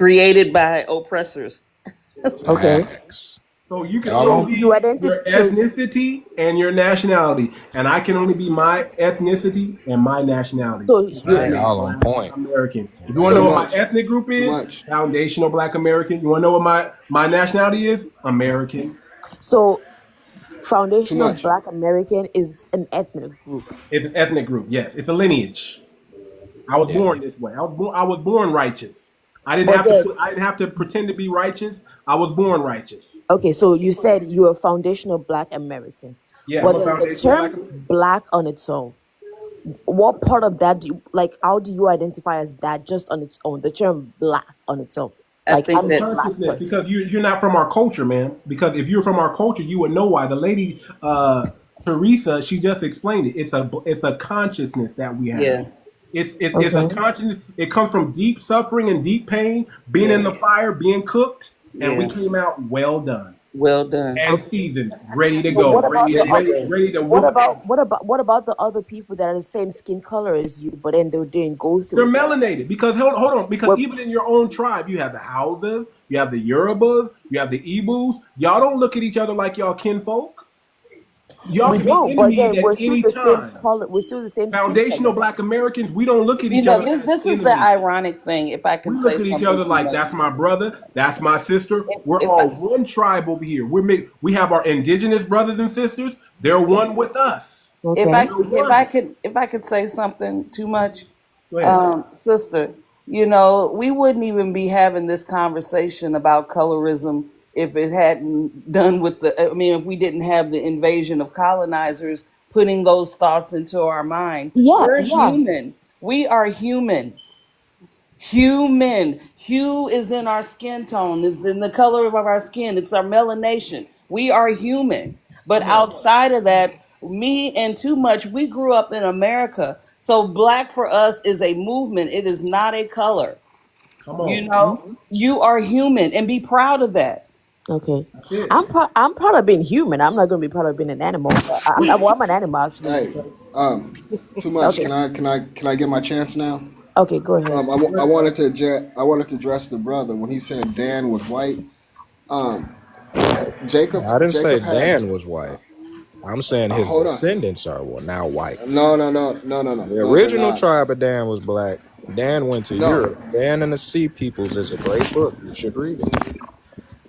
created by oppressors. Okay. Facts. So you can Y'all only So don't. be you your identify. So ethnicity and your nationality, and I can only be my ethnicity and my nationality. so you. Black, Right. Y'all on Black point. American. If you want to So know Too what my much. ethnic group Too is, much. foundational Black American. You want to know what my nationality is? American. so Too foundational much. Black American is an ethnic group. It's an ethnic group. Yes, it's a lineage. I was Yeah. born this way. I was born righteous. I didn't But have to then, put. I didn't have to pretend to be righteous. I was born righteous. okay, so you said you're a foundational Black American, Yeah, I'm but a then the foundational Black term American. Black on its own, what part of that do you like? How do you identify as that just on its own? The term Black on its own, I like think I'm a that Black Consciousness, person. because you're not from our culture, man. Because if you're from our culture, you would know why. The lady Teresa, she just explained it. It's a consciousness that we have. yeah, It's a Okay. consciousness. It comes from deep suffering and deep pain, being in yeah, the fire, being cooked, and we yeah. came out well done Well done. and Okay. seasoned, ready to But go, what about the Ready to go. ready to what whoop ass. about the other people that are the same skin color as you, but then they didn't go They're through that? melanated because hold on, because What even in your own tribe, you have the Hausas, you have the Yorubas, you have the Igbos. Y'all don't look at each other like y'all kinfolk. Y'all we can be don't, but enemies then at we're still any the same time. color. We're still the same skin Foundational color. Black Americans, we don't look at You each know, other this as this is the enemies. ironic thing. If I can We say look at each something other too like much. that's my brother, that's my sister. We're If I all one tribe over here. We have our indigenous brothers and sisters. They're if, one with us. if Okay. I We're if I one. could if I could say something too much, Go ahead. sister, you know, we wouldn't even be having this conversation about colorism if it hadn't done with the. I mean, if we didn't have the invasion of colonizers putting those thoughts into our mind. Yeah, We're yeah. human. We are human. Human. Hue is in our skin tone, is in the color of our skin. It's our melanation. We are human. But Come on. outside of that, me and Too Much, we grew up in America. So black for us is a movement. It is not a color. Come You on. know, you are human and be proud of that. Okay. That's it. I'm proud of being human. I'm not gonna be proud of being an animal. I'm an animal actually Hey, because too much. okay. Can I get my chance now? Okay, go ahead. I wanted to I wanted to address the brother when he said Dan was white. Um, I didn't say Jacob had. Dan was white. I'm saying his Hold on. descendants are now white. No, no, no, no, no, no, The no. They're original not. tribe of Dan was black. Dan went to No, Europe. Dan and the Sea Peoples is a great book. You should read it.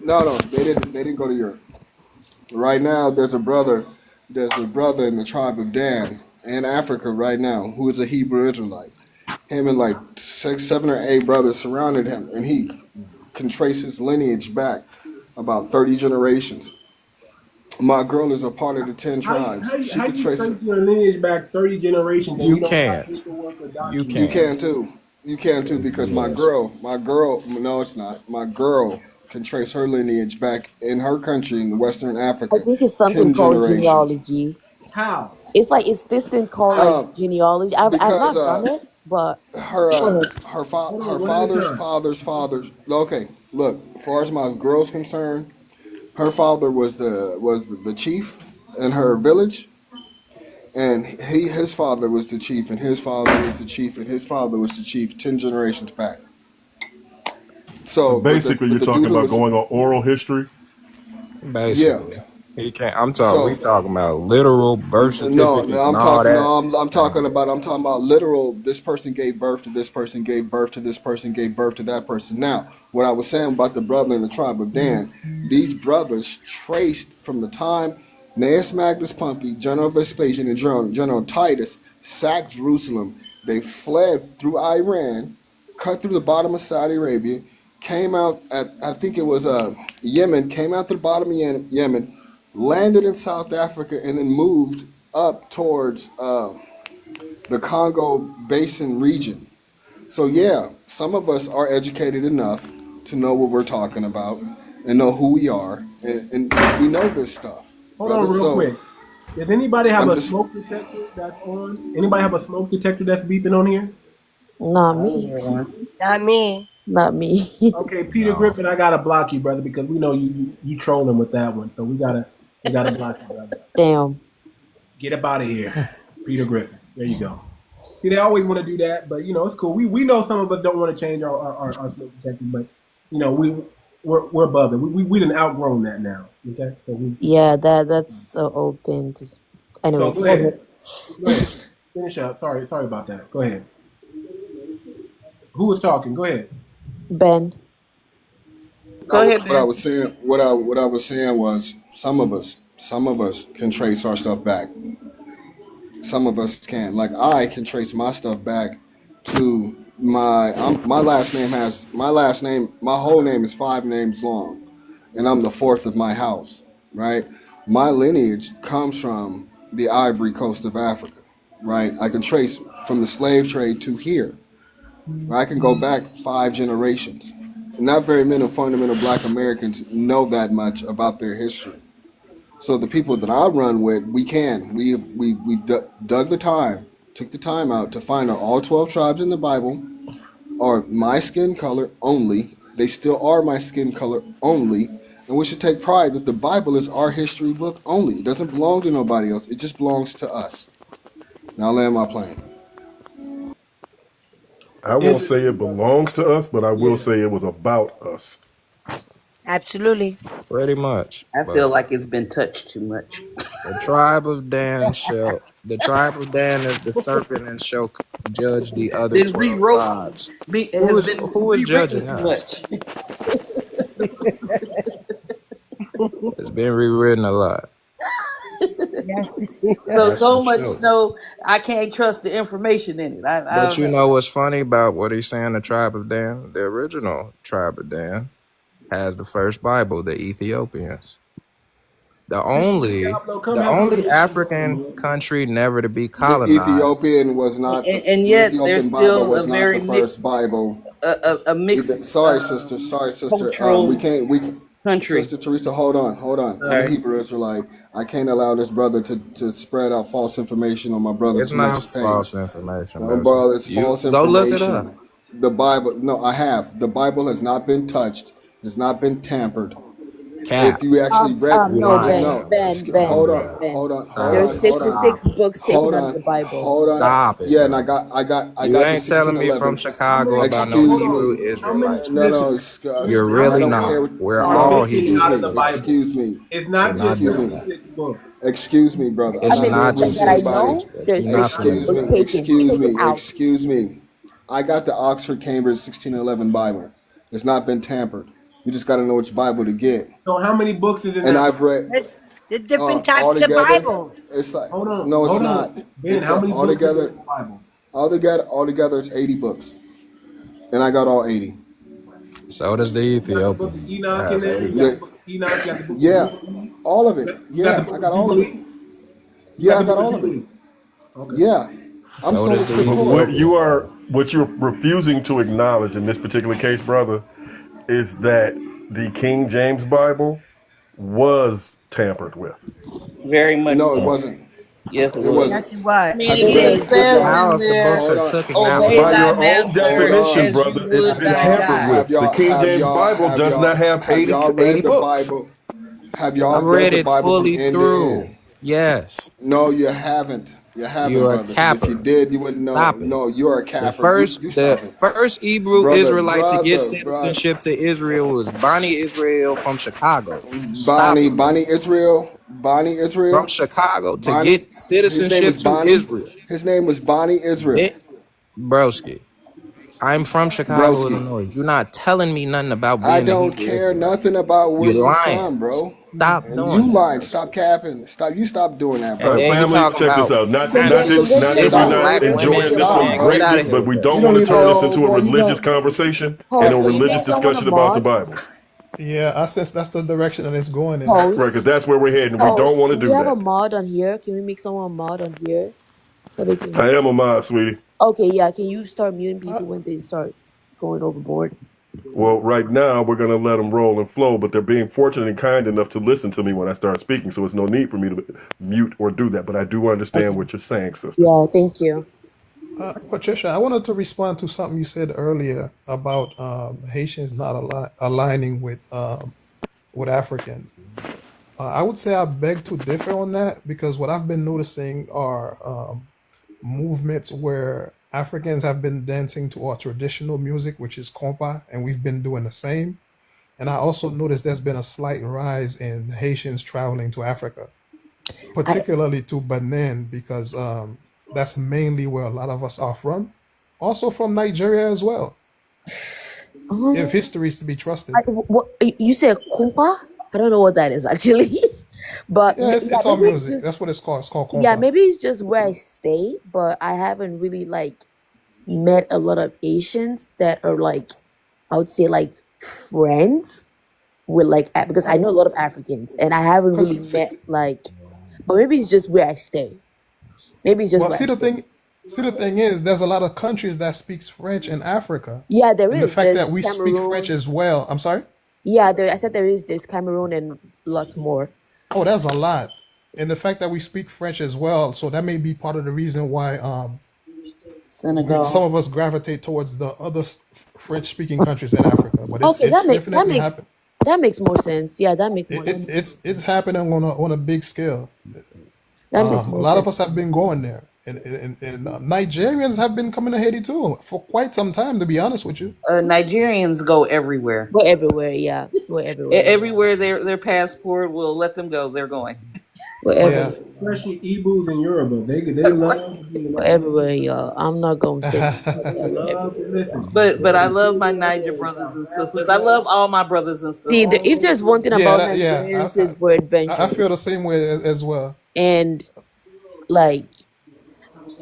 no, no. They didn't. They didn't go to Europe. Right now, there's a brother. There's a brother in the tribe of Dan in Africa right now who is a Hebrew Israelite. Him and like six, seven or eight brothers surrounded him, and he can trace his lineage back about 30 generations. My girl is a part of the 10 tribes. She How could you trace trace it. your lineage back 30 generations and You you don't got can't. paperwork or You You documents? can can't. too. You can too because Yes. no, it's not. My girl can trace her lineage back in her country in Western I Africa, think it's something 10 called generations. genealogy. How? It's this thing called like Um, genealogy. I've because not done it, but her go ahead. Hold her on, one at a father's time. father's father's. Okay, look. As far as my girl's concerned, her father was the chief in her village, and his father was the chief, and his father was the chief, and his father was the chief 10 generations back. So So, basically, you're but the talking dude who about was going on oral history. yeah. Basically. He can't. We So talking about literal birth no, certificates and all that. And I'm talking about literal. This person gave birth to this person, gave birth to this person, gave birth to that person. Now, what I was saying about the brother in the tribe of Dan, these brothers traced from the time Gnaeus Magnus Pompey, General Vespasian, and General Titus sacked Jerusalem. They fled through Iran, cut through the bottom of Saudi Arabia, came out at I think it was Yemen, came out to the bottom of Yemen, landed in South Africa, and then moved up towards the Congo Basin region. So yeah, some of us are educated enough to know what we're talking about and know who we are, and we know this stuff, Hold on brother. real So quick. Does anybody have I'm a just smoke detector that's on? Anybody have a smoke detector that's beeping on here? Not I don't me. hear one. Not me. Not me. Okay, Peter no. Griffin, I gotta block you, brother, because we know you trolling with that one. So we gotta block you, brother. Damn. Get up out of here, Peter Griffin. There you go. See, they always want to do that, but it's cool. We know some of us don't want to change our smoke detectors, but you know, we're above it. We done outgrown that now. Okay, so Yeah, that's an old thing. so Anyway, go go ahead, ahead. go ahead, finish up. Sorry about that. Go ahead. Who was talking? Go ahead. Ben. Go ahead, What I Ben. was saying, what I was saying was, some of us can trace our stuff back. Some of us can. Like I can trace my stuff back to my last name has my last name. My whole name is 5 names long, and I'm the fourth of my house. Right. My lineage comes from the Ivory Coast of Africa. Right. I can trace from the slave trade to here. Right? I can go back 5 generations. Not very many fundamental Black Americans know that much about their history. So the people that I run with, we can. We dug the time, took the time out to find out all 12 tribes in the Bible are my skin color only. They still are my skin color only. And we should take pride that the Bible is our history book only. It doesn't belong to nobody else. It just belongs to us. Now I land my plane. I won't say it belongs to us, but I will Yeah. say it was about us. Absolutely. Pretty much. I feel But like it's been touched too much. the tribe of Dan is the serpent and shall judge the other Been 12 rewrote. tribes. It has been Who is rewritten judging too us? much. It's been rewritten a lot. So That's for much sure. so I can't trust the information in it. I But don't you know. know what's funny about what he's saying, the tribe of Dan? The original tribe of Dan has the first Bible, the Ethiopians. The only Diablo, come the help me only with this one, African man. country never to be The colonized. Ethiopian was not And the yet there's Ethiopian Bible still a was not very the first mixed Bible. a mixed Sorry, sister. Sorry, sister. We cultural can't. country. Sister Teresa, hold on, hold on. I'm a Sorry. Hebrew Israelite. I can't allow this brother to spread out false information on my brother It's too much not his page. false information, No, Bessie. bro, it's You false go look it up. information. The Bible. No, I have. The Bible has not been touched. Has not been tampered. If Cap. you actually read, You No, lying Ben, now. no, Ben, Don't Ben, hold do on, that. Ben. hold on, hold Stop There's on, it. hold on, Stop 66 it. books taken hold out of the on, Bible. hold on. Stop it, Yeah, and I bro. got, I got, I You got the ain't telling me from 1611. How Chicago many? about no Hold Excuse Hebrew on. me. How many Israelites, No, Bessie. no, scriptures? You're How I really many don't not. care. scriptures We're are all missing Hebrew out of the Israelites. Bible? Excuse me. It's We're not just not Excuse doing me. 66 books. Excuse me, brother. I It's I'm mean, not dealing with just that I anybody. know, 66, but there's you're not 66 finna do books Excuse me. that. taken out. Excuse me. I got the Oxford Cambridge 1611 Bible. It's not been tampered. You just got to know which Bible to get. So how many books is in And that I've Bible? read There's different types of altogether. Bibles. It's like Hold on, no, it's hold not. on. Ben, It's how many books is in altogether. the Bible? Altogether, it's 80 books, and I got all 80. So does the You got the book of Ethiopian. It Enoch in has there. You got the 80. The, book of Enoch. You got the book of yeah, Jubilee. all of it. You got the Yeah, I book got of all of it. Jubilee. You got Yeah, the I got book of all of it. Jubilee. Okay. Yeah, I'm So sola does the But scriptura. Ethiopian. what you're refusing to acknowledge in this particular case, brother, is that the King James Bible was tampered with. Very much No, it so. wasn't. Yes, it It was. wasn't. Yes, it was. I mean, Have you It it read? is. Did says y'all? in How is the books there, are Hold on. taken out Hold of obey By on. thy your own master Hold definition, on. as you brother, it's would been thy tampered God. with. The King James Bible does not have have y'all read 80 the books. Bible? Have I've y'all read read the it Bible from fully end to end? through. Yes. No, you haven't. You haven't, You're a brother. Because if you capper. did, you wouldn't know. Stop it. No, you're a The capper. You first you the stop it, first Hebrew brother, Israelite to get brother, brother. citizenship to Israel was Bonnie Israel from Chicago. Stop Bonnie, it. Bonnie Israel, Bonnie From Israel, Chicago to Bonnie. get His name citizenship was to Bonnie. Israel. His name was Bonnie Israel. It, broski. I'm from Chicago, Broski. Illinois. You're not telling me nothing about I being a don't Hebrew care Israelite. nothing about where You you lying. from, bro. Stop And doing you that, lying. broski. Stop capping. Stop doing that, And All right, bro. then you family, talking check this about out. Not Then not then that then anti not just that we're Stop. innocent stop. not black Then enjoying women. this stop. one Man, get out greatly, of but here. we You don't don't want to even turn this know, into a boy. You religious know. conversation and a Pause. Can you make religious someone a discussion about the mod? Bible. Yeah, I sense that's the direction that it's going in. Right, because Pause. that's where we're heading. We don't Pause. want to Do we do have a that. mod on here? Can we make someone a mod on here so they can? I am a mod, sweetie. Okay, yeah. Can you start muting people when they start going overboard? Well, right now we're gonna let them roll and flow, but they're being fortunate and kind enough to listen to me when I start speaking, so there's no need for me to mute or do that. But I do understand Okay. what you're saying, sister. Yeah. Thank you. Patricia, I wanted to respond to something you said earlier about Haitians not aligning with Africans. I would say I beg to differ on that because what I've been noticing are movements where Africans have been dancing to our traditional music, which is compa, and we've been doing the same. And I also noticed there's been a slight rise in Haitians traveling to Africa, I, particularly to Benin, because that's mainly where a lot of us are from. Also from Nigeria as well, if um, history is to be trusted. what you said, kumpa? I don't know what that is actually, but Yeah, yeah, it's all maybe it's music. just That's what it's called. It's called yeah, compa. maybe it's just where I stay, but I haven't really like met a lot of Asians that are like I would say like friends with like because I know a lot of Africans and I haven't really Because met like, but maybe it's just where I stay. Maybe it's just well, where I stay. see the thing is, there's a lot of countries that speaks French in Africa, Yeah, there and the is. fact that There's we speak French Cameroon. as well. I'm sorry. Yeah, there. I said there is. There's Cameroon and lots more. Oh, that's a lot, and the fact that we speak French as well. So that may be part of the reason why some Senegal. of us gravitate towards the other French speaking countries in Africa. But Okay, it's that definitely makes happening. that makes more sense. Yeah, that makes more It's happening on a big scale. that makes A more lot of sense. us have been going there, and Nigerians have been coming to Haiti too for quite some time. To be honest with you, Nigerians go everywhere. Go everywhere. Yeah, go everywhere. Everywhere their passport will let them go, they're going. Go yeah. everywhere. Especially Igbos and Yoruba. They love to be Go around. everywhere, y'all. I'm not gonna say They love to everywhere. listen. But I From love my Kenya Niger to brothers South and sisters. I Africa, love all my brothers and See, sisters. if there's one thing Yeah, about yeah. Nigerians is we're I feel adventurous the same way as well. and like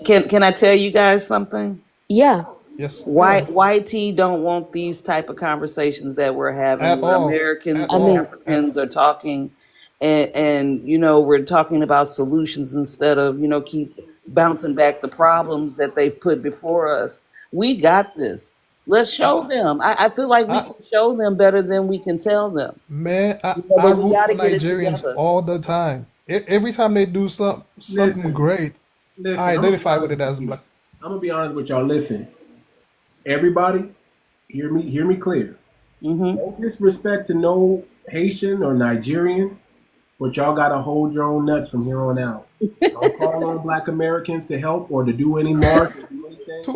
Can I tell you guys something? yeah. Yes, Why ma'am. YT don't want these type of conversations that we're having At where all, Americans at I and mean, all. Africans are talking and we're talking about solutions instead of, keep bouncing back the problems that they've put before us. We got this. Let's show I, them. I feel like we I, can show them better than we can tell them. man, I But we root got for to get it Nigerians together. all the time. Every time they do something listen, great, I listen. I'm gonna be identify with honest it with as you. black. I'm gonna be honest with y'all. Listen, everybody, hear me clear. Hmm. No disrespect to no Haitian or Nigerian, but y'all gotta hold your own nuts from here on out. Don't call on Black Americans to help or to do any march or do anything.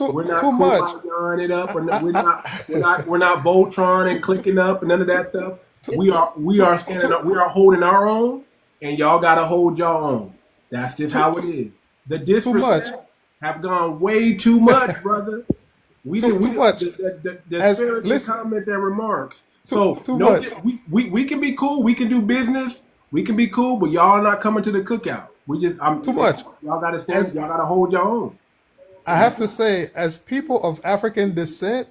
We're Too not much. kumbayaing it up. We're not Voltron and Too, clicking up and none of too, that stuff. too, We are standing too, up. We are holding our own, and y'all gotta hold y'all own. That's just too, how it is. The too much. disrespect have gone way too much, brother. We did Too we much. the As disparaging listen, comments and remarks. So too no, much. we can be cool. We can do business. We can be cool, but y'all are not coming to the cookout. Too much. Y'all gotta stand. As Y'all gotta hold your own. I have to say, as people of African descent,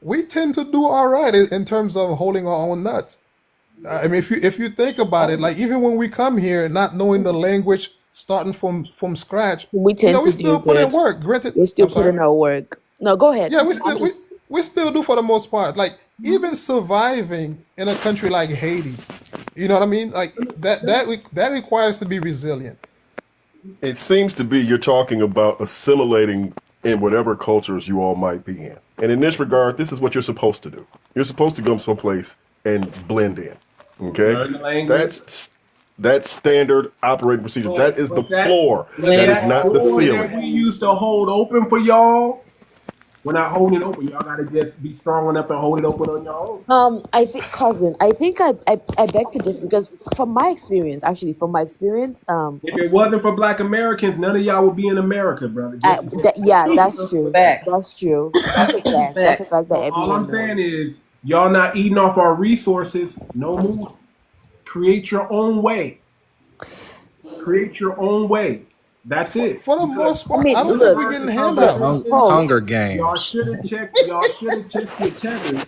we tend to do all right in terms of holding our own nuts. I mean, if you think about it, like even when we come here, not knowing the language, starting from scratch, We tend we to do still put in good. work. Granted, We're still I'm sorry. putting our work. No, go ahead. Yeah, I'm just we still do for the most part. Like even surviving in a country like Haiti, you know what I mean? Like that requires to be resilient. It seems to be you're talking about assimilating in whatever cultures you all might be in. And in this regard, this is what you're supposed to do. You're supposed to go someplace and blend in. Okay? Learn the language. That's standard operating procedure. That is the floor. But That is that not the door that ceiling. we used to hold open for y'all, we're not holding it open. Y'all gotta just be strong enough to hold it open on your own. I think cousin. I think I beg to differ because from my experience, actually, from my experience, If it wasn't for Black Americans, none of y'all would be in America, brother. Just yeah, that's true. Facts. That's true. That's a fact. That's a Facts. fact that so all I'm everyone saying knows. is y'all not eating off our resources no more. Create your own way. Create your own way. That's it. For the Because most I part, mean, I don't think look, we're getting look, handouts. Paul. Hunger y'all Games. should have checked. Y'all should have checked your checkers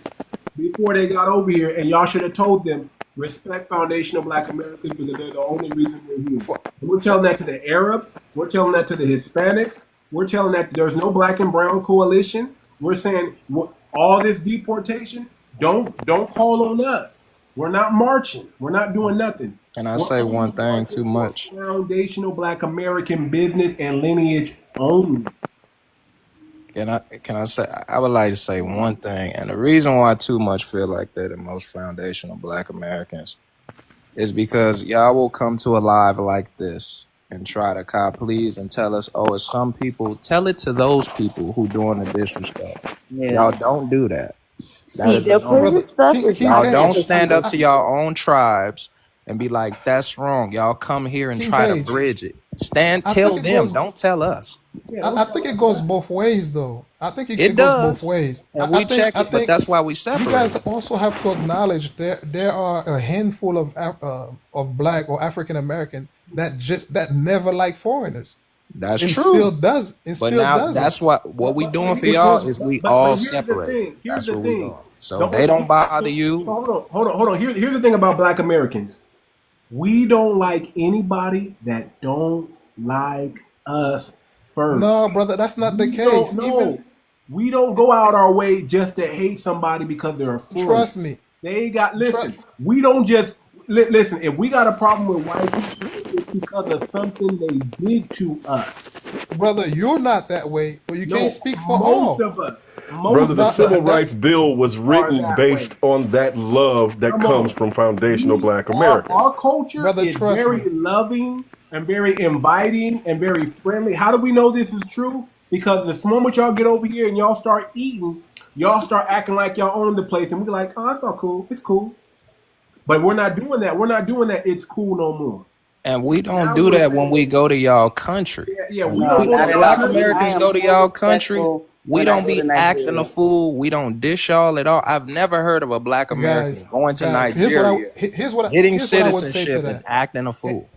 before they got over here, and y'all should have told them respect foundational Black Americans because they're the only reason we're here. And we're telling that to the Arabs. We're telling that to the Hispanics. We're telling that there's no Black and Brown coalition. We're saying all this deportation. Don't call on us. We're not marching. We're not doing nothing. Can I We're say only one thing marching too for much? foundational Black American business and lineage only. Can I say I would like to say one thing, and the reason why too much feel like that in most foundational Black Americans is because y'all will come to a live like this and try to cop please and tell us, oh, it's some people. Tell it to those people who doing the disrespect. Yeah. Y'all don't do that. That See, is the crazy annoying. stuff King, is King Y'all like don't Cage, stand up to y'all own tribes and be like, that's wrong. Y'all come here and King try to Cage. bridge it. I Tell think it them. goes. Don't tell us. I think it goes both ways, though. I think it It goes both does. ways. And we check I it, but think that's why we you separate guys it. also have to acknowledge there are a handful of Black or African American that never like foreigners That's and true. still does But now doesn't. that's what we doing for It y'all goes. is we But all here's the separate. thing. Here's That's the what we thing. doing. So if they don't bother you, Hold on. Here's the thing about Black Americans. We don't like anybody that don't like us first. No, brother, that's not the case. Even We don't go out our way just to hate somebody because they're a foreigner. trust me, They got listen. We don't just listen. If we got a problem with white people, it's because of something they did to us. brother, you're not that way, but you can't speak for most all. of us. Brother, the Civil Rights Bill was written that based on that love that comes from foundational Black Americans. Our culture Brother, is trust very me. loving and very inviting and very friendly. How do we know this is true? Because the moment y'all get over here and y'all start eating, y'all start acting like y'all own the place, and we're like, oh, that's not cool. It's cool. But we're not doing that. We're not doing that. It's cool no more. and we don't do that when we go to y'all country. Yeah, we When don't people, want Black to. Americans am go to so y'all country, respectful we when I don't go to be acting a Nigeria. fool. We don't dish y'all at all. I've never heard of a Black American going to Nigeria, getting here's what I would say to citizenship and that. acting a fool.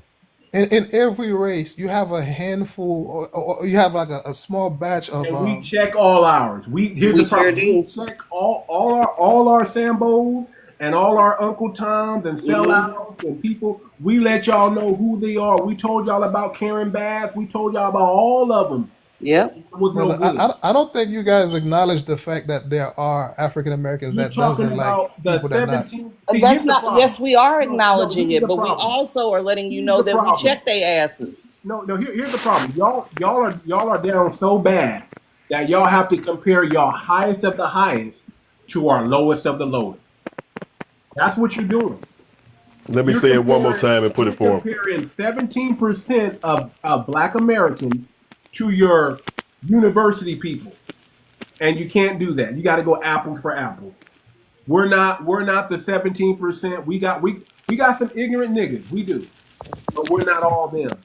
In every race, you have a handful, or you have like a small batch of. And we check all ours. Here's the problem. We check all our Sambos and all our Uncle Toms and sellouts and people. We let y'all know who they are. We told y'all about Karen Bass. We told y'all about all of them. Yep. It was no Brother, good. I don't think you guys acknowledge the fact that there are African Americans You're that talking doesn't like about the people that not. 17. That's not. Yes, we are No, acknowledging here's it, the but we problem. also are letting you Here's know the that we problem. check their asses. Here's the problem. Y'all are down so bad that y'all have to compare your highest of the highest to our lowest of the lowest. That's what you're doing. Let me say it one more time and put it for him. Comparing 17% of Black Americans to your university people, and you can't do that. You got to go apples for apples. We're not the 17%. We got some ignorant niggas. We do, but we're not all them.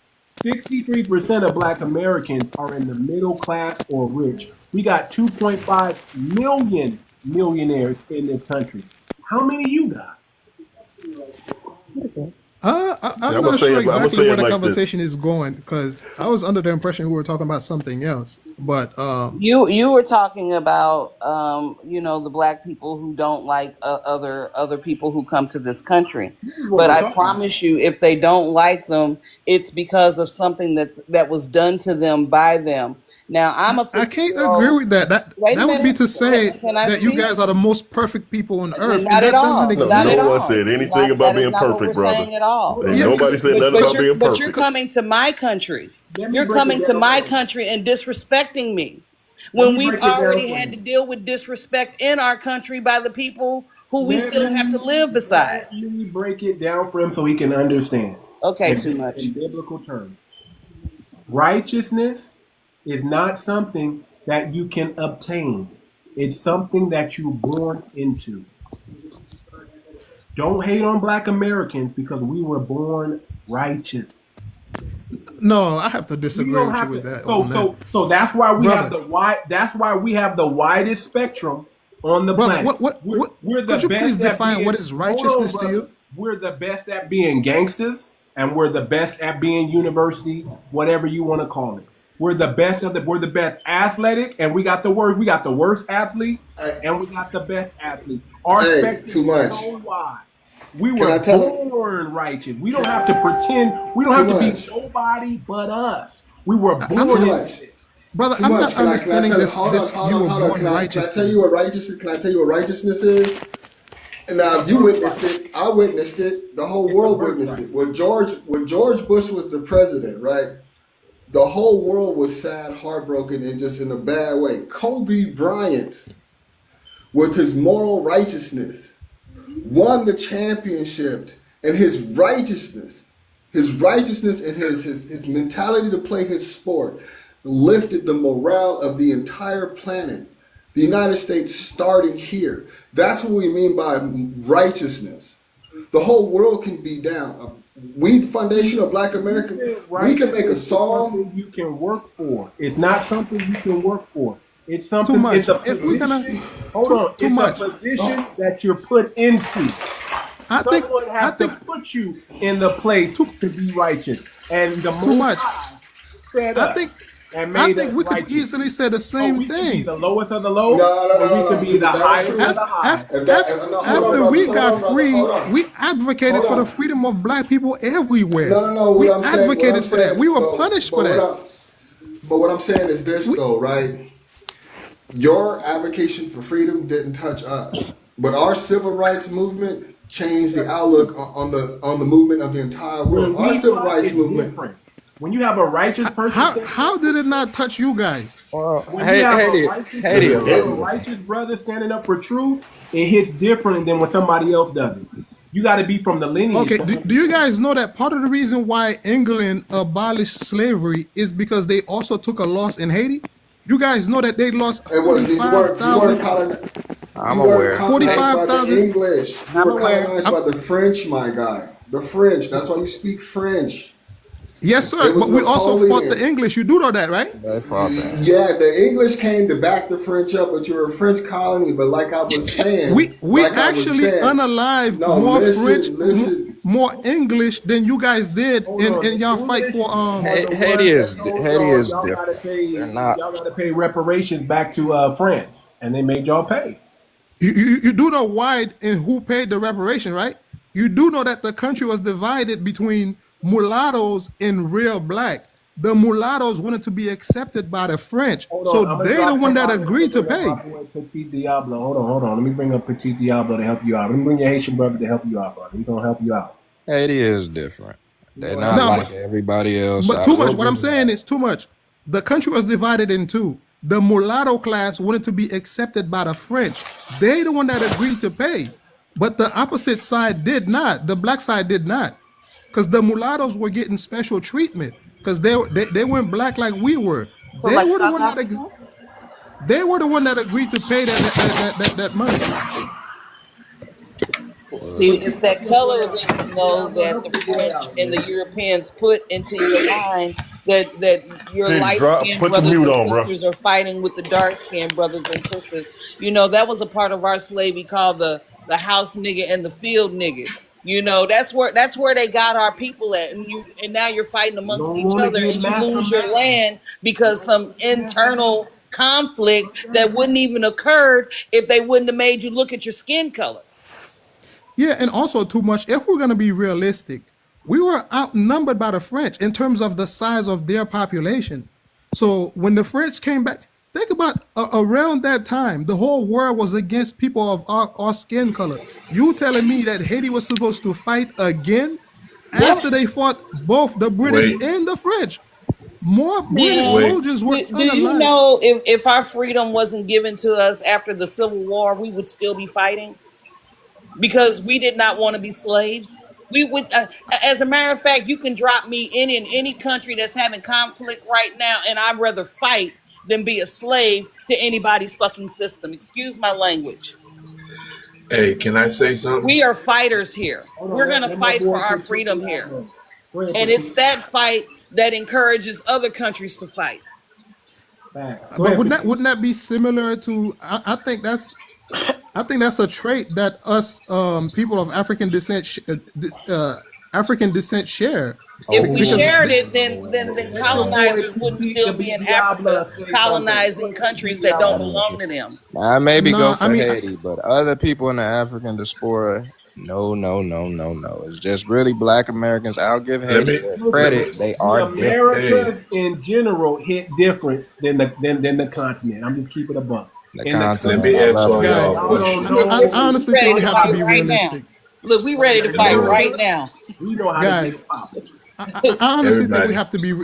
63% of Black Americans are in the middle class or rich. We got 2.5 million millionaires in this country. How many you got? I'm not sure exactly where the conversation is going because I was under the impression we were talking about something else. But You were talking about the Black people who don't like other people who come to this country, but I promise you, if they don't like them, it's because of something that was done to them by them. Now I'm a. I can't agree with that. That would be to say that you guys are the most perfect people on earth. Not at all. No one said anything about being perfect, brother. At all. Ain't nobody said nothing about being perfect. But you're coming to my country. You're coming to my country and disrespecting me when we've already had to deal with disrespect in our country by the people who we still have to live beside. Let me break it down for him so he can understand. Okay, too much. In biblical terms, righteousness is not something that you can obtain. It's something that you're born into. Don't hate on Black Americans because we were born righteous. No, I have to disagree with you with that. So that's why we have the wide. That's why we have the widest spectrum on the planet. We're the could you best please at define being, what is righteousness to you? We're the best at being gangsters, and we're the best at being university, whatever you want to call it. We're the best we're the best athletic, and we got the worst athlete, and we got the best athlete. Our spectrum is so wide. We were born righteous. We don't have to pretend. We don't have to be nobody but us. We were born righteous. Brother, I'm not understanding this. Hold on. Can I tell you what righteousness is? And now you witnessed it. I witnessed it. The whole world witnessed it. When George Bush was the president, right? The whole world was sad, heartbroken, and just in a bad way. Kobe Bryant, with his moral righteousness, won the championship, and his righteousness His righteousness and his mentality to play his sport lifted the morale of the entire planet. The United States starting here. That's what we mean by righteousness. The whole world can be down. We, the foundation of Black America, we can make a song. You can work for. It's not something you can work for. It's something. Too much. It's a If we're gonna hold on. too It's much. a position that you're put into. Someone has to put you in the place to be righteous. And the Most High set up and made I think us we could righteous. easily say the same we thing. Could be the lowest of the low, No, we could be the highest of the high. After we got free, we advocated for the freedom of Black people everywhere. No. We advocated for that. We were punished for that. But what I'm saying is this, though, right? Your advocacy for freedom didn't touch us, but our civil rights movement changed the outlook on the movement of the entire world. Our civil rights movement. Different. When you have a righteous person, How did it not touch you guys? When you have a righteous brother standing up for truth, it hits different than when somebody else does it. You got to be from the lineage. Okay, do you guys know that part of the reason why England abolished slavery is because they also took a loss in Haiti? You guys know that they lost 45,000. I'm aware. 45,000 English. You were colonized by the French, my guy. The French. That's why you speak French. Yes, sir. But we also fought the English. You do know that, right? They fought that. Yeah, the English came to back the French up, but you were a French colony. But like I was saying, we actually unalived more English than you guys did in y'all fight for. Haiti is different. Y'all got to pay reparations back to France, and they made y'all pay. You do know why and who paid the reparation, right? You do know that the country was divided between mulattoes and real Black. The mulattoes wanted to be accepted by the French, so they the one that agreed to pay. Petit Diablo, hold on. Let me bring up Petit Diablo to help you out. Let me bring your Haitian brother to help you out, brother. He's gonna help you out. Haiti is different. They're not like everybody else. But too much. What I'm saying is too much. The country was divided in two. The mulatto class wanted to be accepted by the French. They the one that agreed to pay, but the opposite side did not. The Black side did not, because the mulattoes were getting special treatment because they weren't Black like we were. They were the one that they were the one that agreed to pay that money. See, it's that colorism, though, that the French and the Europeans put into your mind that your light-skinned brothers and sisters are fighting with the dark-skinned brothers and sisters. You know, that was a part of our slavery called the house nigga and the field nigga. You know, that's where they got our people at, and now you're fighting amongst each other, and you lose your land because some internal conflict that wouldn't even occurred if they wouldn't have made you look at your skin color. Yeah, and also too much. If we're gonna be realistic, we were outnumbered by the French in terms of the size of their population. So when the French came back, think about around that time, the whole world was against people of our skin color. You telling me that Haiti was supposed to fight again after they fought both the British and the French? More British soldiers were unalive. Do you know if our freedom wasn't given to us after the Civil War, we would still be fighting? Because we did not want to be slaves. We would, as a matter of fact, you can drop me in any country that's having conflict right now, and I'd rather fight than be a slave to anybody's fucking system. Excuse my language. Hey, can I say something? We are fighters here. We're gonna fight for our freedom here, and it's that fight that encourages other countries to fight. But wouldn't that be similar to? I think that's a trait that us people of African descent share. If we shared it, then colonizers wouldn't still be in Africa colonizing countries that don't belong to them. I maybe go for Haiti, but other people in the African diaspora, no. It's just really Black Americans. I'll give Haiti credit. They are different. America in general hit different than the continent. I'm just keeping it a buck. The continent. I honestly think we have to be realistic. Look, we ready to fight right now. We know how to get popping. I honestly think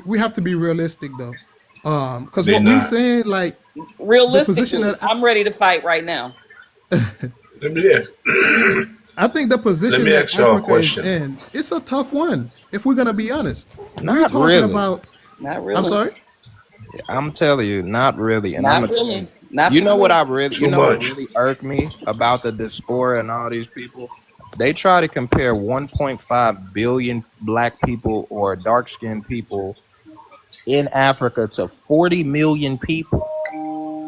we have to be realistic though, because what we saying, like, realistically, I'm ready to fight right now. I think the Let position me that ask y'all a Africa is question. in, it's a tough one. If we're gonna be honest, we're Not talking really. about. Not I'm really. sorry. I'm telling you, not really. And I'm Not gonna tell you. really. Not for me. Too You know what much. really irked me about the diaspora and all these people? They try to compare 1.5 billion black people or dark skinned people in Africa to 40 million people.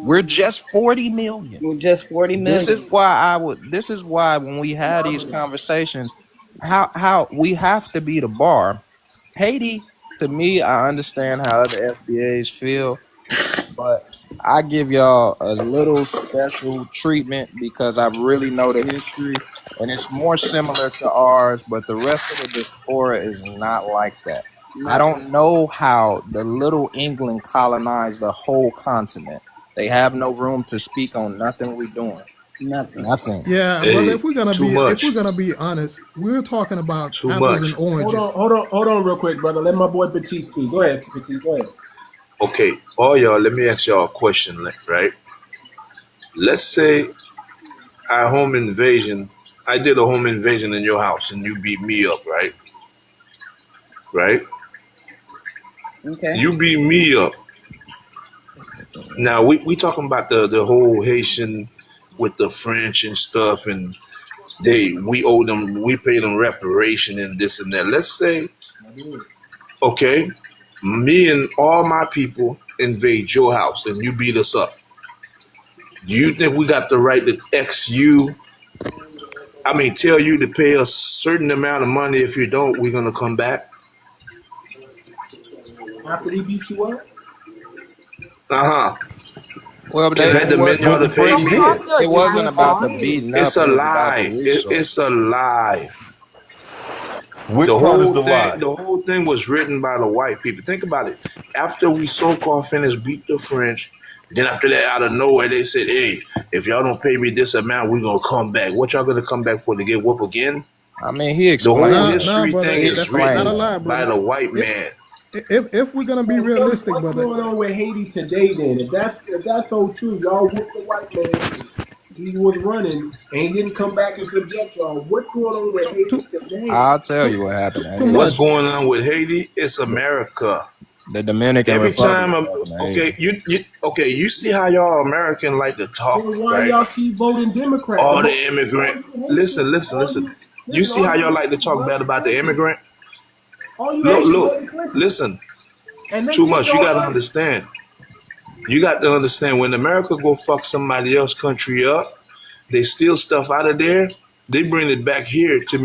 We're just 40 million. We're just 40 This is million. why this is why when we had these conversations, how we have to be the bar. Haiti, to me, I understand how other FBAs feel, but I give y'all a little special treatment because I really know the history and it's more similar to ours, but the rest of the diaspora is not like that. I Nothing. don't know how the little England colonized the whole continent. They have no room to speak on nothing we're doing. Nothing. Nothing. Yeah, brother. Hey, If we're gonna too be, if we're much. gonna be honest, we're talking about Too apples much. and oranges. Hold on, real quick, brother. Let my boy Petit speak. Go ahead, Petit. Go ahead. Okay, all y'all, let me ask y'all a question, right? Let's say I home invasion. I did a home invasion in your house and you beat me up, right? Right? Okay. You beat me up. Now we talking about the whole Haitian with the French and stuff, and we pay them reparation and this and that. Let's say, okay, me and all my people invade your house and you beat us up. Do you think we got the right to X you? I mean, tell you to pay a certain amount of money. If you don't, we're gonna come back. After we beat you up, Uh huh. Well, Can I demand y'all to the pay French me? did. It wasn't Time about the on. beating up. It's a It was about the lie. resource. It's a lie. Which part is the lie? The whole thing was written by the white people. Think about it. After we so-called finished beat the French, then after that, out of nowhere, they said, "Hey, if y'all don't pay me this amount, we're gonna come back." What y'all gonna come back for? To get whooped again? I mean, he The whole explained that. Nah, history brother. thing He is That's not explained a written that. lie, by brother. the white If man. if we're gonna be so realistic, what's brother. going on with Haiti today? Then, if that's so true, y'all whooped the white man. He was running and he didn't come back and subject y'all. What's going on with Haiti Too today? I'll tell you what happened. too Hey, What's much. going on with Haiti? It's America. the Dominican Every Republic time, is talking to okay, Haiti. you see how y'all American like to talk, Then why right? y'all keep voting Democrat? All the immigrant. Listen. You see All how you y'all like to Haitians talk bad voted about the Clinton. immigrant? All you Haitians Look, voted Clinton. listen. And they Too did much. You no gotta other. understand. You got to understand when America go fuck somebody else country up, they steal stuff out of there. They bring it back here to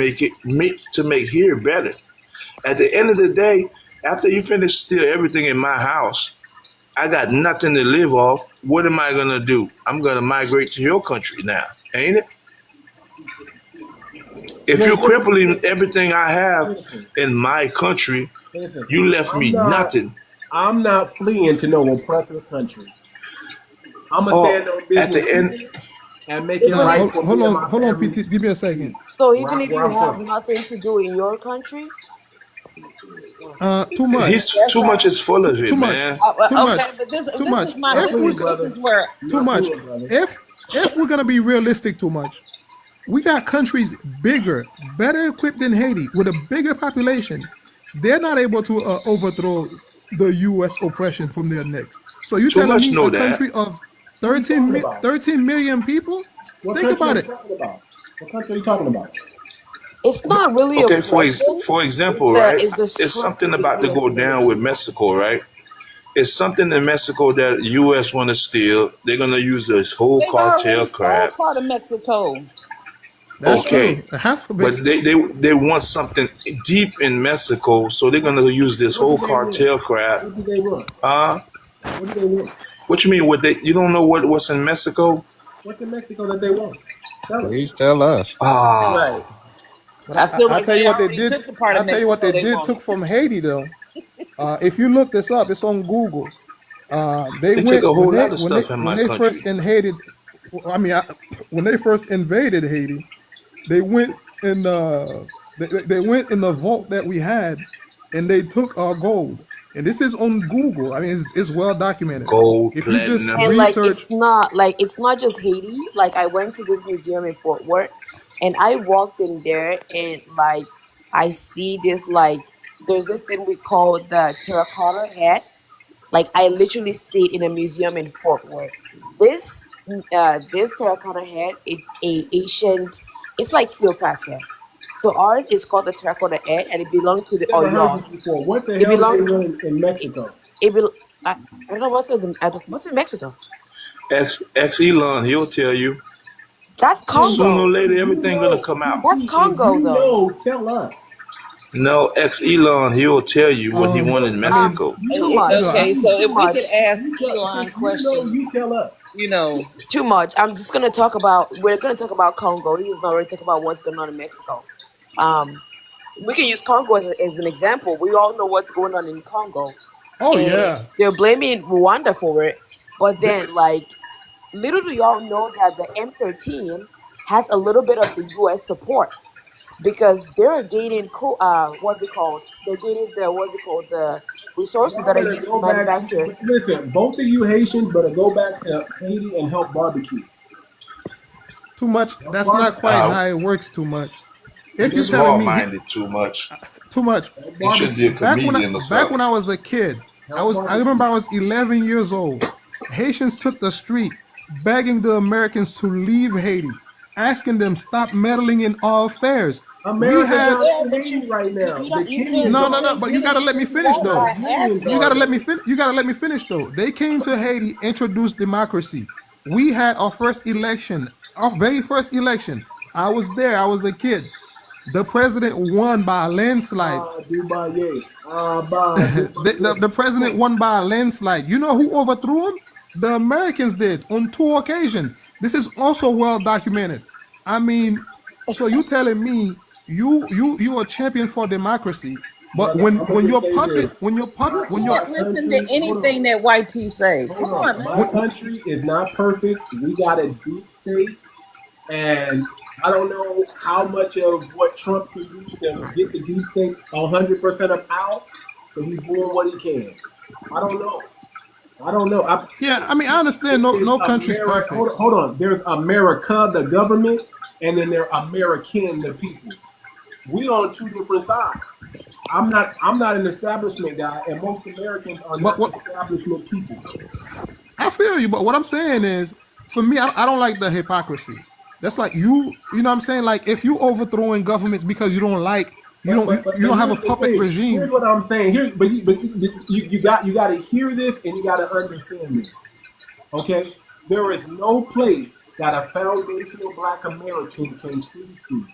make here better. At the end of the day, after you finish steal everything in my house, I got nothing to live off. What am I gonna do? I'm gonna migrate to your country now, ain't it? If you're crippling everything I have Listen, in my country, listen. you left me I'm not. nothing. I'm not fleeing to no oppressive country. I'm gonna Or stand on at the business end, here and make it Even Nah, if right for me and my hold on, family PC. Give me a second. so, even if where you I'm have from. nothing to do in your country, Too much. he's That's too much right. is full of Too it, much. man. Too much. Okay, but this Too this much. is You're my not If we fleeing, thing. This brother. is where You're too not much. fleeing, brother. If we're gonna be realistic, too much. We got countries bigger, better equipped than Haiti with a bigger population. They're not able to overthrow the U.S. oppression from their necks. So you Too telling much me know a that. country of What are you talking about? 13 million people? What Think country are about you it. talking about? What country are you talking about? it's not really Okay, oppression. for It's example, the right? it's the It's strength something of the about to U.S. go down with military. Mexico, right? It's something in Mexico that U.S. want to steal. They're gonna use this whole they've already cartel stole crap. part of Mexico. That's Okay, true. Half of but it's they want something deep in Mexico, so they're gonna use this What whole did they want? cartel crap. What did they want? Uh, What did they want? what you mean? What they? You don't know what's in Mexico? What's in Mexico that they want? Tell us. Please tell us. Ah, Right. but I feel I like tell you they what they already did. took the part I of tell you what Mexico they they did wanted. took from Haiti though. If you look this up, it's on Google. They they take went a whole lot of stuff in when my they first country. invaded. I mean, when they first invaded Haiti, they went in they went in the vault that we had, and they took our gold. And this is on Google. I mean, it's well documented. Gold, If you just platinum. And like research, it's not just Haiti. Like I went to this museum in Fort Worth. And I walked in there and like I see this like there's this thing we call the terracotta hat. Like I literally see it in a museum in Fort Worth. This terracotta hat, it's a ancient. It's like Cleopatra. So ours is called the terracotta hat, and it belonged to the Never heard this Oyos. before. What the It hell do they belonged. run in It, Mexico? it bel I don't know what's in Mexico. Ex Elon, he'll tell you. That's Sooner or Congo. later, If you everything know, gonna come out. That's if Congo you though. know, tell us. No, ex Elon, he'll tell you what he won in I mean, Mexico. Too much. Okay, so Too if we could much. ask You tell, Elon if you know, question, you tell us. you know, Too much. I'm just gonna talk about. We're gonna talk about Congo. He's not already talk about what's going on in Mexico. Um, we can use Congo as an example. We all know what's going on in Congo, oh and yeah. they're blaming Rwanda for it. But then, like, little do y'all know that the M13 has a little bit of the U.S. support because they're gaining what's it called? They're gaining the what's it called? The resources Y'all that are better used to go back. manufacture. Listen, both of you Haitians better go back to Haiti and help barbecue. Too much. Help That's not quite Uh, how it works. Too much. If he's you're barbecue. telling small me minded too much. too much, Help He should be a barbecue. comedian or back when something. I was a kid, Help I barbecue. remember I was 11 years old. Haitians took the street begging the Americans to leave Haiti, asking them stop meddling in our affairs. We America's had not yeah, in but Haiti right now. you The don't, you can't Kenyans no, no, are. no. really But you get gotta let me anything finish done though. by Nigerians You asking. are. gotta let me finish. You gotta let me finish though. They came to Haiti, introduced democracy. We had our first election, our very first election. I was there. I was a kid. The president won by a landslide. Ah, Dubaye. Ah, bah, Dubaye. The president won by a landslide. You know who overthrew him? The Americans did on two occasions. This is also well documented. I mean, so you telling me you are champion for democracy, but Brother, I'm gonna when just your say this. puppet when your You puppet when your My can't listen to country, hold anything on, that White T say. hold Come on, on. My man. when, country is not perfect. We got a deep state, and I don't know how much of what Trump can do to get the deep state 100% of out, but he's doing what he can. I don't know. I don't know. yeah, I mean I understand There's no country's America. perfect. Hold on. There's America, the government, and then there's American, the people. We on two different sides. I'm not an establishment guy, and most Americans are But not what establishment people. I feel you, but what I'm saying is, for me, I don't like the hypocrisy. That's like you know what I'm saying? Like if you overthrowing governments because you don't like you But don't have a here's the puppet thing. Here's regime. what I'm saying. You got to hear this and you got to understand this. Okay, there is no place that a foundational Black American can speak to.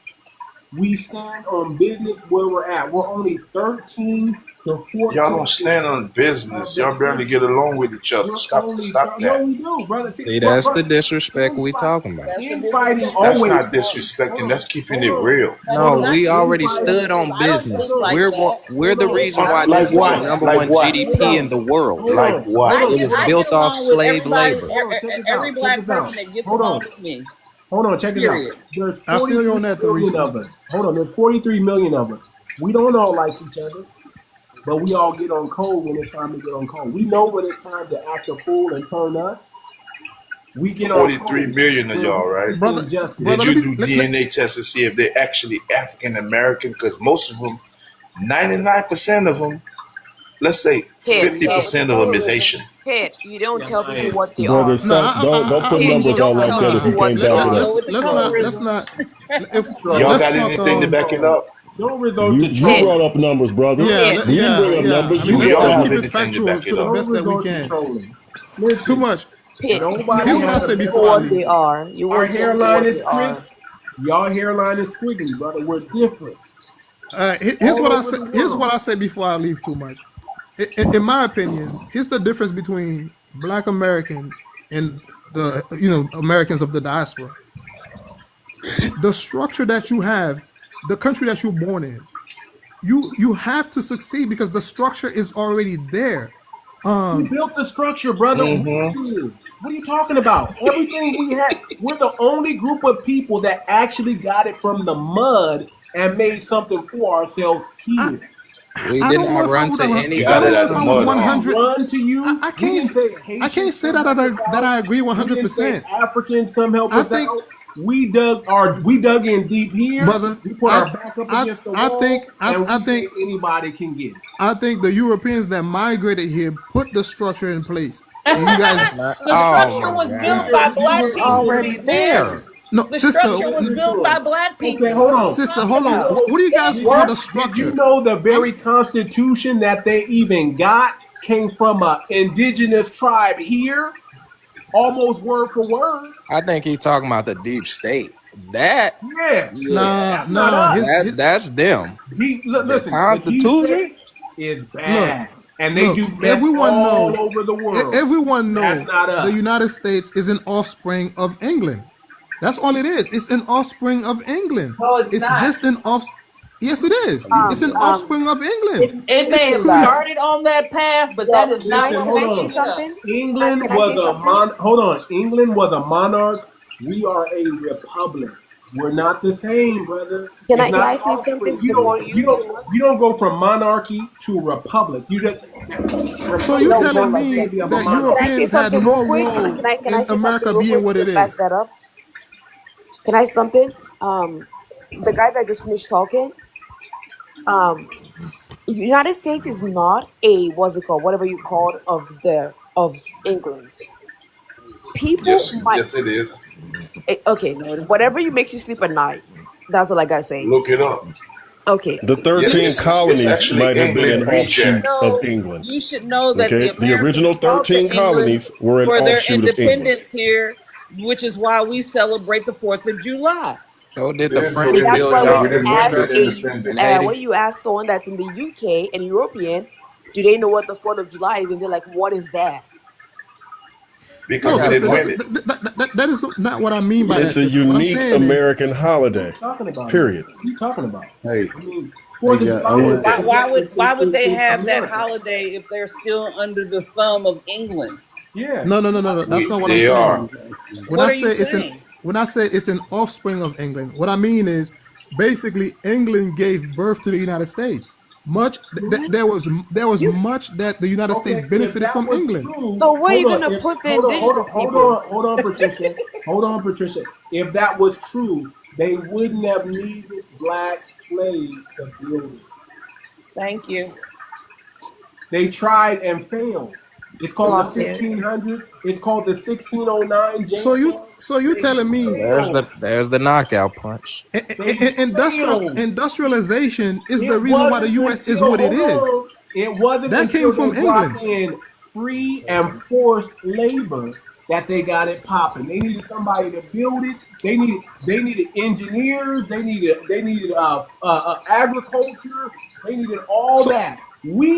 We stand on business where we're at. We're only 13 to Y'all 14 don't stand on of business. the Y'all barely get country. along with each other. We're Stop only stop no, that. we do, brother. See, See, that's the brother, disrespect we infight, talking about. That's the infighting disrespect That's always. not disrespecting. Hold on, That's keeping hold it on, real. that hold is No, on. not we already disrespectful stood Infighting. because on I don't business. think Hold on, like that. We're hold the on, reason I why don't Like this think is the like what? that. number Like one what? hold GDP in on, the world. hold Like on, what? I hold It on, get was I brother. get built off along with slave everybody, labor. Hold on, check this every out. Check black this out. person that gets Hold along on. with me. Hold on, check this out. Period. There's I feel you 43 on that, million Teresa. of us. Hold on, there's 43 million of us. We don't all like each other, but we all get on code when it's time to get on code. We know when it's time to act a fool and turn up. We get on 43 code million of when y'all, we right? see Brother injustice. Did brother, you do let DNA tests to see if they're actually African American? Because most of them, 99% of them, let's say Pit, pit, 50% of them is Haitian. pit. You don't Yeah, tell people lying. what they brother, are. no stop. Don't put Pit, you numbers don't out tell like that if people you nah, what can't they back Here it we are. go up. with the let's colorism. not if Y'all let's got Trolling. talk anything to back it up? Don't resort to You Pit, brought trolling. up numbers, brother. yeah pit, We didn't bring up yeah. I numbers. mean You Do did y'all let's that. have keep it anything to factual back to it the up? Don't best that we resort to can. trolling. Too Listen, much. pit. nobody Here's You what I has tell say a people before better I what leave. they answer. are. You Our won't tell people hairline what is they crisp. are. Y'all hairline is squiggly, brother. We're different Here's all what I over say. the Here's what world. I say before I leave. Too much. In my opinion, here's the difference between Black Americans and the Americans of the diaspora. The structure that you have, the country that you're born in, you have to succeed because the structure is already there. We Um, built the structure, brother. We Mm-hmm. did. What are you talking about? Everything we had. We're the only group of people that actually got it from the mud and made something for ourselves I here. We I did don't know not if I run would to have. any You I got don't it other know out if the I was mud, We one huh? didn't hundred. run to you. I We can't. didn't say I can't Haitians say come help us that out. I agree We didn't say 100%. Africans come help I us think out. we dug in deep here. Brother, We put our back up against the wall, and we think anybody can get it. I think the Europeans that migrated here put the structure in place. And you guys, The structure was built by black was people. already there. no, The sister, structure was built by black people. Okay, hold on. sister, hold on. What do you guys call the structure? You know the very constitution that they even got came from an indigenous tribe here, almost word for word. I think he talking about the deep state. That that's them. Listen, The Constitution is bad, and they Look, do mess all over the world. Everyone knows That's not us. the United States is an offspring of England. That's all it is. It's an offspring of England. No, it's not. just an off. Yes, it is. It's an offspring of England. It may have started on that path, but that is not Can what I they say see something? England Can I was say a something? England was a monarch. We are a republic. We're not the same, brother. Can It's I not say something? offspring. You don't go from monarchy to republic. You just So you telling like me that. that Can I say Europeans had something no real quick? role Can I in say America something real being quick what to it back is? that up? Can I say something? The guy that just finished talking, United States is not a what's it called, whatever you call it, of England. People might Yes, it is. okay, whatever you makes you sleep at night. That's all I gotta say. Look it up. Okay. The 13 it's colonies actually might have been an England offshoot reject. of England. You should know that Okay, the original Americans brought 13 to England colonies were an for their offshoot of England. independence here, which is why we celebrate the 4th of July. So did the There's French no- That's build why y'all when you We're ask not independence independent. in 80? when you ask someone that's in the UK and European, do they know what the 4th of July is? And they're like, what is that? Because No, we sister, didn't win it. that is not what I mean by It's that. a sister. What I'm unique saying is, American holiday. talking about. Period. What are you talking about? Hey, I mean, Fourth of yeah, I July. want- Why would they have that holiday if they're still under the thumb of England? Yeah. no. That's not what I'm They saying. are. When What I are you say it's saying? when I say it's an offspring of England, what I mean is basically England gave birth to the United States. There was much that the United States if benefited that from was England. true- So where are you hold on, gonna put the hold on, indigenous people? hold on, Patricia. Hold on, Patricia. If that was true, they wouldn't have needed black slaves to build it. Thank you. They tried and failed. It's called Locked the in. 1600s. It's called the 1609. So you telling me There's the knockout punch. industrialization is the reason why the U.S. is what it is. It wasn't That until came from they brought England. in free and forced labor that they got it popping. They needed somebody to build it. They needed engineers. They needed agriculture. They needed all that.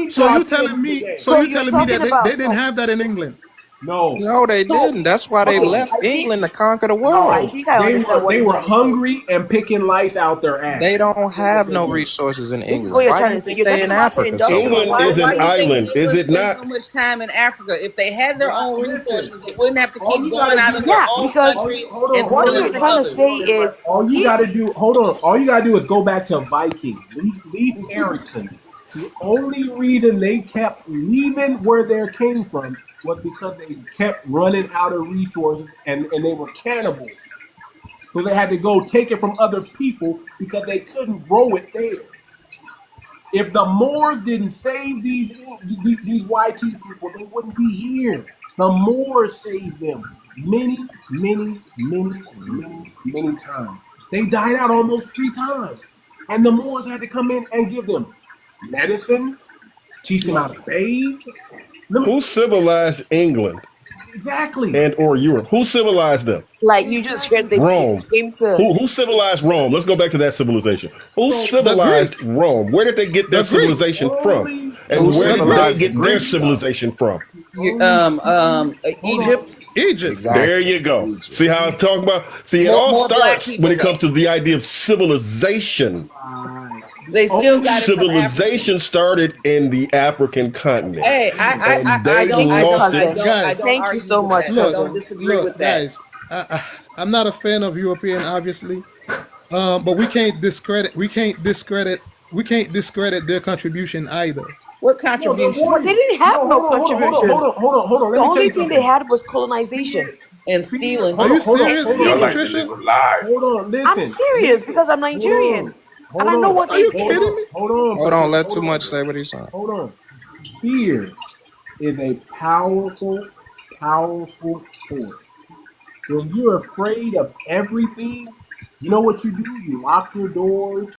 So you telling me that they didn't have that in England? No, they didn't. That's why they left England to conquer the I world. think I understand what They he's were trying to say. hungry and picking lice out their ass. They don't have no resources in This is England. what you're Why do trying you to say. think You're they talking in about Africa? industrial- England is an island, is it not? So much time in Africa. If they had their own resources, they wouldn't have to All keep you going gotta out do- of their Yeah, own because country Hold on, and hold what on. you're stealing trying to others. say is All you gotta do, hold on. All you gotta do is go back to Viking. Leif Erikson. The only reason they kept leaving where they came from was because they kept running out of resources and they were cannibals. So they had to go take it from other people because they couldn't grow it there. If the Moors didn't save these YT people, they wouldn't be here. The Moors saved them many, many, many, many, many times. They died out almost 3 times. And the Moors had to come in and give them medicine, teach them how to bathe. Who civilized England Exactly. and or Europe? Who civilized them? like you just scared they Rome. came to Who civilized Rome? Let's go back to that civilization. Who civilized Rome? Where did they get their civilization from? And Who where did they civilized get the their Greeks, civilization from? Egypt. Exactly. There you go. See how I talk about? See, it More- all more black starts people, when it comes to the idea of civilization. They still got it from Africa. Civilization started in the African continent. Hey, I don't Thank you so much. I don't disagree with that. Guys, I'm not a fan of European, obviously, but we can't discredit their contribution either. What contribution? Well, they didn't have no contribution. Hold on. The only thing they had was colonization. and Fear. stealing. Are you serious, Hold Y'all on. like to Patricia? live a lie. Hold on. I'm Listen. serious because I'm Hold on. Nigerian and Hold I know on. what Are they you think. kidding me? Hold on. Hold on, let Hold Too on. Much say what he's saying. Hold on. Fear is a powerful, powerful force. When you're afraid of everything, you know what you do? You lock your doors,